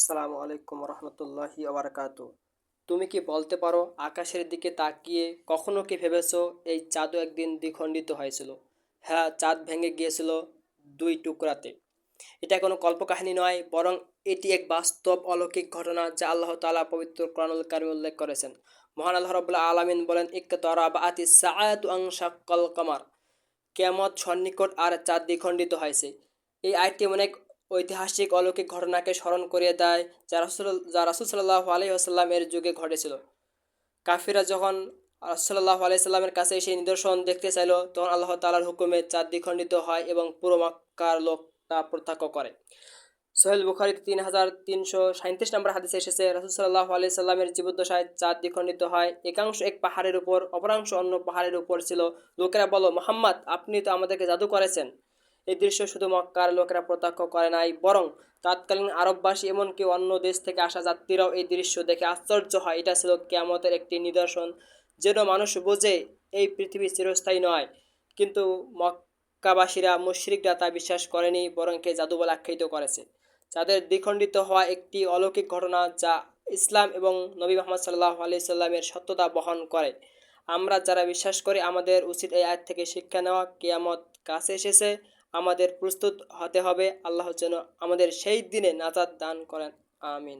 আসসালামু আলাইকুম রহমতুল্লাহি ওবরাকাতু। তুমি কি বলতে পারো আকাশের দিকে তাকিয়ে কখনো কি ভেবেছো এই চাঁদও একদিন দ্বিখণ্ডিত হয়েছিল? হ্যাঁ, চাঁদ ভেঙে গিয়েছিল দুই টুকরাতে। এটা কোনো কল্পকাহিনী নয়, বরং এটি এক বাস্তব অলৌকিক ঘটনা যা আল্লাহ তাআলা পবিত্র কোরআনুল কারিমে উল্লেখ করেছেন। মহান আল্লাহ রাব্বুল আলামিন বলেন, ইকতারাবাতিস সাআতু আনশাক্কাল কামার। কিয়ামত সন্নিকট আর চাঁদ দ্বিখণ্ডিত হয়েছে। এই আয়াতটি অনেক ঐতিহাসিক অলৌকিক ঘটনাকে স্মরণ করিয়ে দেয়, যা রাসূল সাল্লাল্লাহু আলাইহি ওয়াসাল্লামের যুগে ঘটেছিল। কাফিররা যখন রাসূল সাল্লাল্লাহু আলাইহি সাল্লামের কাছে সেই নিদর্শন দেখতে চাইল, তখন আল্লাহ তাআলার হুকুমে চাঁদ দ্বিখণ্ডিত হয় এবং পুরো মক্কার লোক তা প্রত্যক্ষ করে। সোহেল বুখারীতে 3337 নম্বর হাদিসে এসেছে, রাসূল সাল্লাল্লাহু আলাইহি সাল্লামের জীবদ্দশায় চাঁদ দ্বিখণ্ডিত হয়। একাংশ এক পাহাড়ের উপর, অপরাংশ অন্য পাহাড়ের উপর ছিল। লোকেরা বলল, মুহাম্মদ, আপনি তো আমাদেরকে জাদু করেছেন। এই দৃশ্য শুধু মক্কার লোকেরা প্রত্যক্ষ করে নাই, বরং তৎকালীন আরববাসী এমনকি অন্য দেশ থেকে আসা যাত্রীরাও এই দৃশ্য দেখে আশ্চর্য হয়। এটা ছিল কিয়ামতের একটি নিদর্শন, যেন মানুষ বোঝে এই পৃথিবী চিরস্থায়ী নয়। কিন্তু মক্কাবাসীরা, মুশরিকরা তা বিশ্বাস করেনি, বরং কে জাদু বলে আখ্যায়িত করেছে। যাদের দ্বিখণ্ডিত হওয়া একটি অলৌকিক ঘটনা যা ইসলাম এবং নবী মুহাম্মদ সাল্লাল্লাহু আলাইহি সাল্লামের সত্যতা বহন করে। আমরা যারা বিশ্বাস করি, আমাদের উচিত এই আয়াত থেকে শিক্ষা নেওয়া। কিয়ামত কাছে এসেছে, আমাদের প্রস্তুত হতে হবে। আল্লাহ যেন আমাদের সেই দিনে নাজাত দান করেন। আমিন।